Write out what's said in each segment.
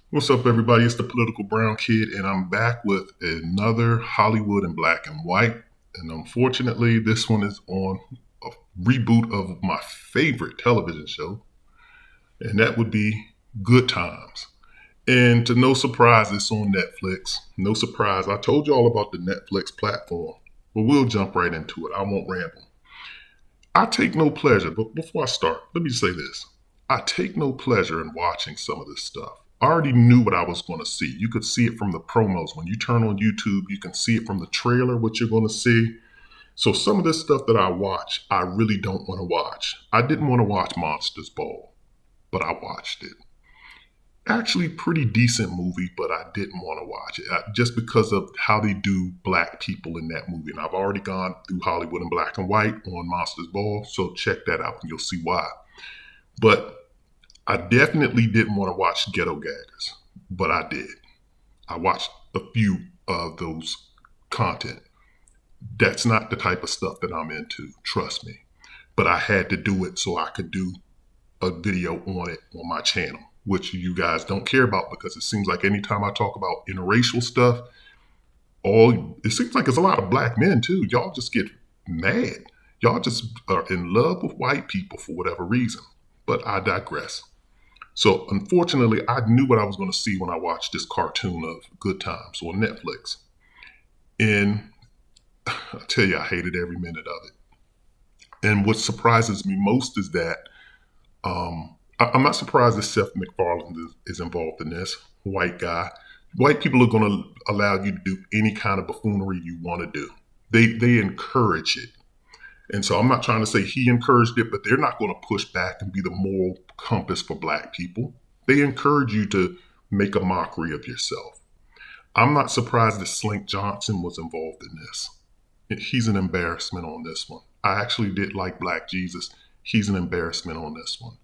What's up, everybody? It's the Political Brown Kid, and I'm back with another Hollywood in black and white. And unfortunately, this one is on a reboot of my favorite television show, and that would be Good Times. And to no surprise, it's on Netflix. No surprise, I told you all about the Netflix platform, but we'll jump right into it. I won't ramble. I take no pleasure, but before I start, let me say this. I take no pleasure in watching some of this stuff. I already knew what I was going to see. You could see it from the promos. When you turn on YouTube, you can see it from the trailer, what you're going to see. So some of this stuff that I watch, I really don't want to watch. I didn't want to watch Monsters Ball, but I watched it. Actually, pretty decent movie, but I didn't want to watch it just because of how they do black people in that movie. And I've already gone through Hollywood in black and white on Monsters Ball, so check that out and you'll see why. But I definitely didn't want to watch Ghetto Gaggers, but I did. I watched a few of those content. That's not the type of stuff that I'm into, trust me. But I had to do it so I could do a video on it on my channel, which you guys don't care about because it seems like anytime I talk about interracial stuff, it seems like it's a lot of black men too. Y'all just get mad. Y'all just are in love with white people for whatever reason. But I digress. So unfortunately, I knew what I was going to see when I watched this cartoon of Good Times on Netflix. And I tell you, I hated every minute of it. And what surprises me most is that I'm not surprised that Seth MacFarlane is involved in this. White guy. White people are going to allow you to do any kind of buffoonery you want to do. They encourage it. And so I'm not trying to say he encouraged it, but they're not going to push back and be the moral compass for black people. They encourage you to make a mockery of yourself. I'm not surprised that Slink Johnson was involved in this. He's an embarrassment on this one. I actually did like Black Jesus. He's an embarrassment on this one.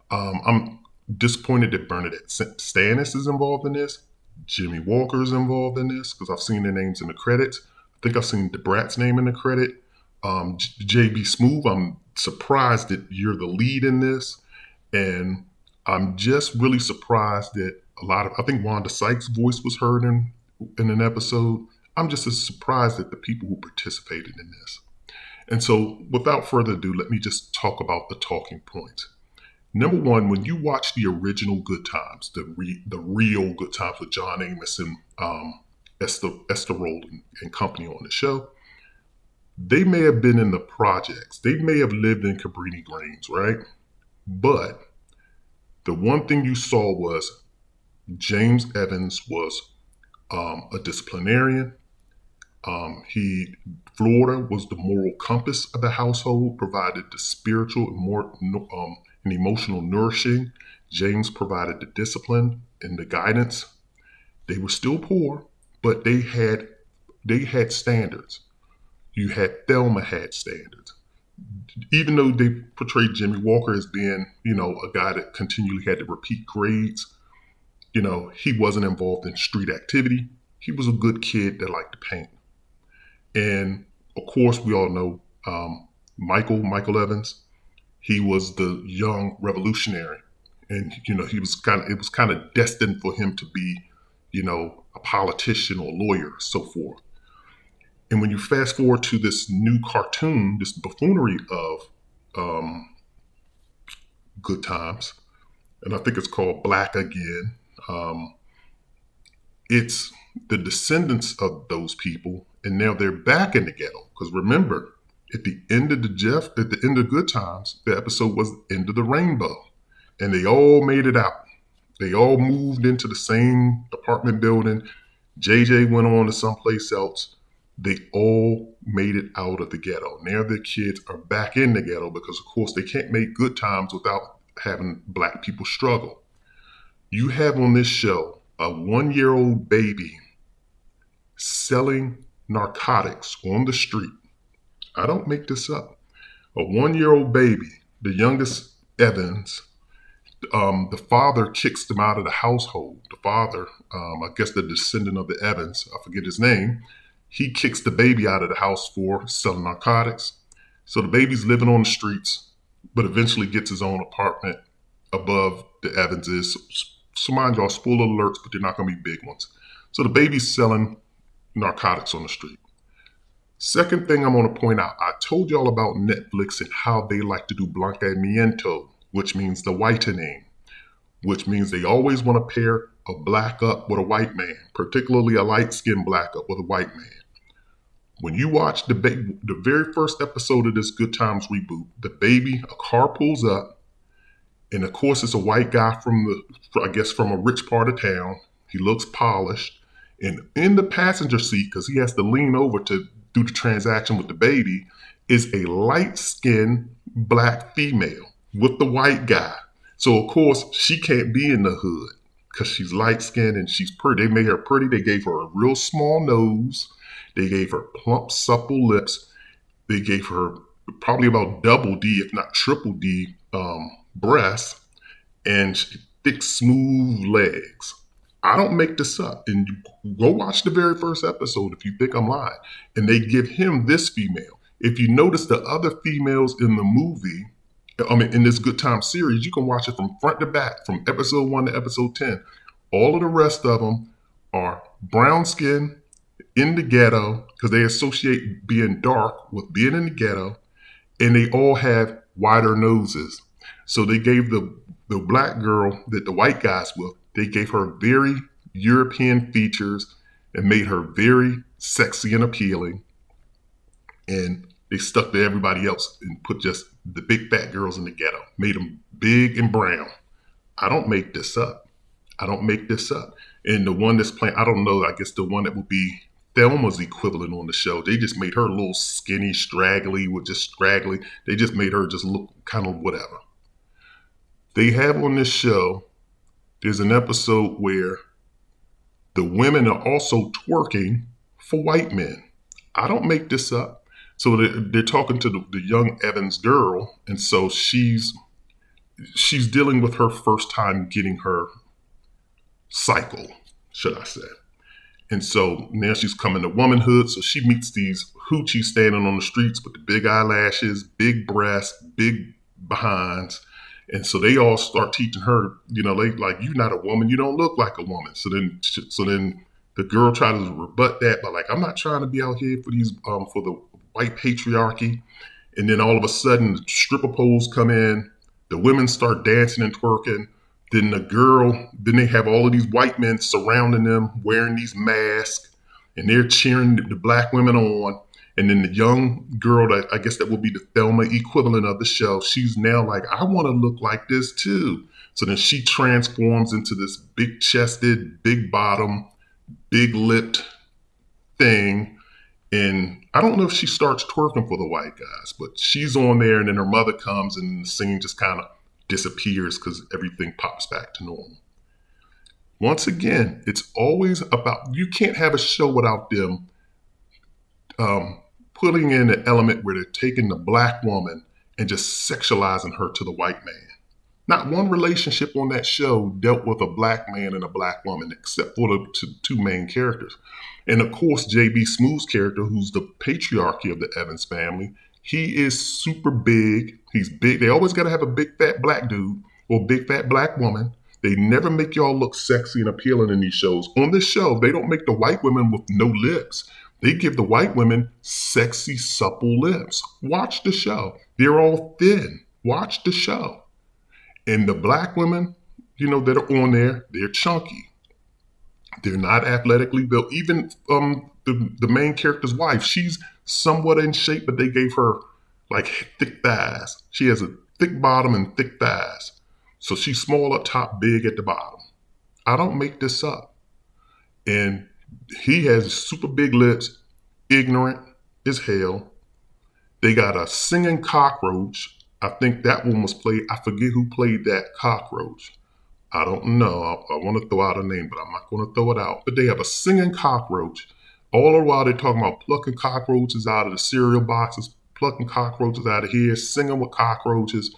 I'm disappointed that Bernadette Stannis is involved in this. Jimmy Walker is involved in this because I've seen their names in the credits. I think I've seen DeBrat's name in the credit. JB Smooth, I'm surprised that you're the lead in this. And I'm just really surprised that I think Wanda Sykes' voice was heard in an episode. I'm just as surprised at the people who participated in this. And so without further ado, let me just talk about the talking points. Number one, when you watch the original Good Times, the real Good Times with John Amos and Esther Roland and company on the show, they may have been in the projects. They may have lived in Cabrini Greens, right? But the one thing you saw was James Evans was a disciplinarian. Florida was the moral compass of the household, provided the spiritual and emotional nourishing. James provided the discipline and the guidance. They were still poor, but they had standards. You had Thelma had standards. Even though they portrayed Jimmy Walker as being, a guy that continually had to repeat grades, he wasn't involved in street activity. He was a good kid that liked to paint. And of course, we all know Michael Evans. He was the young revolutionary, and it was kind of destined for him to be, a politician or lawyer, so forth. And when you fast forward to this new cartoon, this buffoonery of Good Times, and I think it's called Black Again. It's the descendants of those people, and now they're back in the ghetto. Because remember, at the end of Good Times, the episode was End of the Rainbow, and they all made it out. They all moved into the same apartment building. JJ went on to someplace else. They all made it out of the ghetto. Now their kids are back in the ghetto because, of course, they can't make good times without having black people struggle. You have on this show a 1-year-old baby selling narcotics on the street. I don't make this up. A 1-year-old baby, the youngest Evans, the father kicks them out of the household. The father, I guess the descendant of the Evans, I forget his name, he kicks the baby out of the house for selling narcotics. So the baby's living on the streets, but eventually gets his own apartment above the Evanses, So mind y'all, spoiler alerts, but they're not going to be big ones. So the baby's selling narcotics on the street. Second thing I'm going to point out, I told y'all about Netflix and how they like to do blanqueamiento, which means the whitening, which means they always want to pair a black up with a white man, particularly a light-skinned black up with a white man. When you watch the very first episode of this Good Times reboot, the baby, a car pulls up, and of course it's a white guy from from a rich part of town. He looks polished, and in the passenger seat, because he has to lean over to do the transaction with the baby, is a light-skinned black female with the white guy. So of course she can't be in the hood because she's light-skinned and she's pretty. They made her pretty. They gave her a real small nose. They gave her plump, supple lips. They gave her probably about double D, if not triple D, breasts and thick, smooth legs. I don't make this up. And you go watch the very first episode if you think I'm lying. And they give him this female. If you notice the other females in the movie, in this Good Time series, you can watch it from front to back, from episode 1 to episode 10. All of the rest of them are brown skin, in the ghetto, because they associate being dark with being in the ghetto, and they all have wider noses. So they gave the black girl that the white guys with, they gave her very European features and made her very sexy and appealing. And they stuck to everybody else and put just the big fat girls in the ghetto, made them big and brown. I don't make this up. And the one that's playing, I don't know, I guess the one that would be Thelma's equivalent on the show, they just made her a little skinny, straggly. They just made her just look kind of whatever. They have on this show, there's an episode where the women are also twerking for white men. I don't make this up. So they're talking to the young Evans girl, and so she's dealing with her first time getting her cycle, should I say. And so now she's coming to womanhood. So she meets these hoochies standing on the streets with the big eyelashes, big breasts, big behinds. And so they all start teaching her, they like, you're not a woman. You don't look like a woman. So then the girl tries to rebut that by like, I'm not trying to be out here for these, for the white patriarchy. And then all of a sudden the stripper poles come in. The women start dancing and twerking. Then they have all of these white men surrounding them, wearing these masks, and they're cheering the black women on. And then the young girl, I guess that would be the Thelma equivalent of the show, she's now like, I want to look like this too. So then she transforms into this big-chested, big-bottom, big-lipped thing. And I don't know if she starts twerking for the white guys, but she's on there, and then her mother comes, and the scene just kind of disappears because everything pops back to normal. Once again, it's always about, you can't have a show without them putting in an element where they're taking the black woman and just sexualizing her to the white man. Not one relationship on that show dealt with a black man and a black woman, except for the two main characters. And of course, J.B. Smooth's character, who's the patriarchy of the Evans family, he is super big. He's big. They always got to have a big fat black dude or big fat black woman. They never make y'all look sexy and appealing in these shows. On this show, they don't make the white women with no lips. They give the white women sexy, supple lips. Watch the show. They're all thin. Watch the show. And the black women, that are on there, they're chunky. They're not athletically built. Even the main character's wife, she's somewhat in shape, but they gave her like thick thighs. She has a thick bottom and thick thighs. So she's small up top, big at the bottom. I don't make this up. And he has super big lips, ignorant as hell. They got a singing cockroach. I think that one was played. I forget who played that cockroach. I don't know. I want to throw out a name, but I'm not going to throw it out. But they have a singing cockroach. All the while they're talking about plucking cockroaches out of the cereal boxes, plucking cockroaches out of here, singing with cockroaches.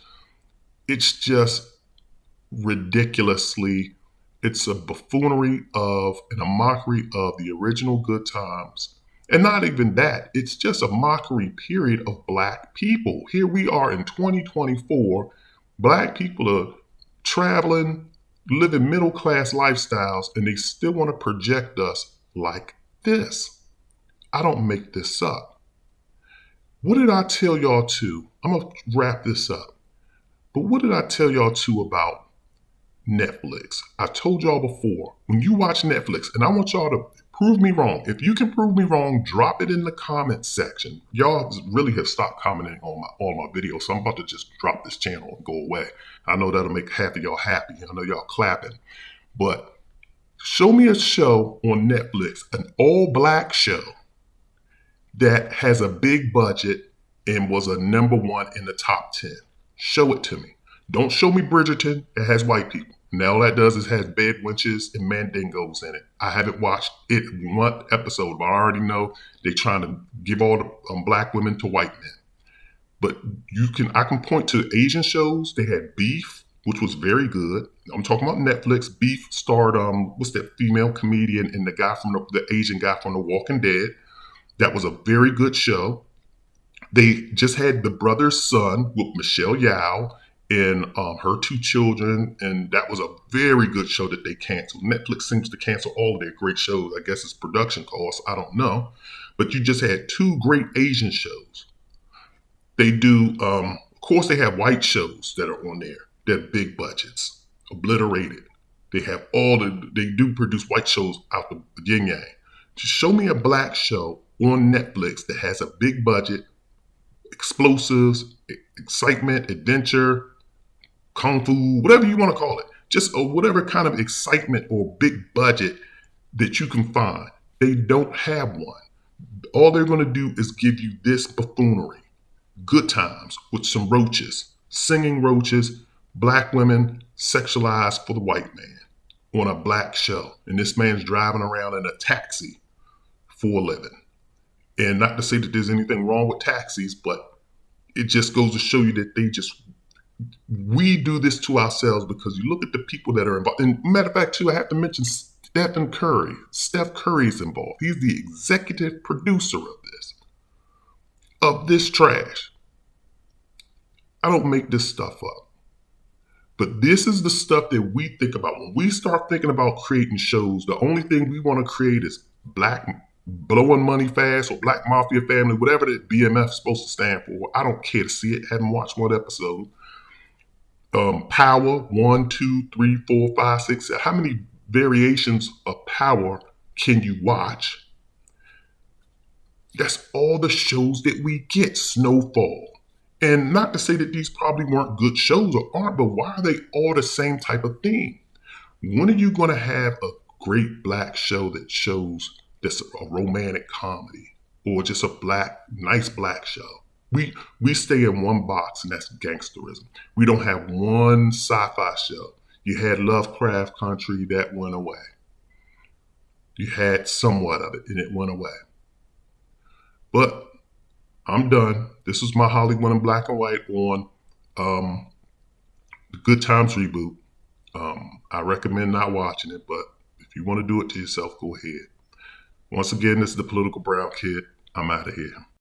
It's just ridiculously, it's a buffoonery of and a mockery of the original Good Times. And not even that, it's just a mockery period of black people. Here we are in 2024, black people are traveling living middle class lifestyles, and they still want to project us like this. I don't make this up. What did I tell y'all too? I'm going to wrap this up. But what did I tell y'all too about Netflix? I told y'all before, when you watch Netflix, and I want y'all to prove me wrong. If you can prove me wrong, drop it in the comment section. Y'all really have stopped commenting on all my videos, so I'm about to just drop this channel and go away. I know that'll make half of y'all happy. I know y'all clapping. But show me a show on Netflix, an all-black show that has a big budget and was a #1 in the top 10. Show it to me. Don't show me Bridgerton. It has white people. Now all that does is has bed wenches and mandingos in it. I haven't watched it one episode, but I already know they're trying to give all the black women to white men. But I can point to Asian shows. They had Beef, which was very good. I'm talking about Netflix. Beef starred what's that female comedian and the guy from the Asian guy from The Walking Dead. That was a very good show. They just had The Brother's Son with Michelle Yeoh and her 2 children, and that was a very good show that they canceled. Netflix seems to cancel all of their great shows. I guess it's production costs. I don't know. But you just had 2 great Asian shows. They do, of course, they have white shows that are on there. They're big budgets, Obliterated. They do produce white shows out the yin yang. Just show me a black show on Netflix that has a big budget, explosives, excitement, adventure, kung fu, whatever you want to call it. Just whatever kind of excitement or big budget that you can find. They don't have one. All they're going to do is give you this buffoonery. Good times with some roaches, singing roaches, black women sexualized for the white man on a black show. And this man's driving around in a taxi for a living. And not to say that there's anything wrong with taxis, but it just goes to show you that we do this to ourselves because you look at the people that are involved. And matter of fact, too, I have to mention Stephen Curry. Steph Curry is involved. He's the executive producer of this trash. I don't make this stuff up. But this is the stuff that we think about. When we start thinking about creating shows, the only thing we want to create is black blowing money fast or black mafia family, whatever that BMF is supposed to stand for. I don't care to see it. Haven't watched one episode. Power, 1, 2, 3, 4, 5, 6. How many variations of Power can you watch? That's all the shows that we get. Snowfall. And not to say that these probably weren't good shows or aren't, but why are they all the same type of thing? When are you going to have a great black show that's a romantic comedy or just a nice black show? We stay in one box, and that's gangsterism. We don't have one sci-fi show. You had Lovecraft Country, that went away. You had somewhat of it, and it went away. But I'm done. This is my Hollywood in black and white on the Good Times Reboot. I recommend not watching it, but if you want to do it to yourself, go ahead. Once again, this is the Political Brown Kid. I'm out of here.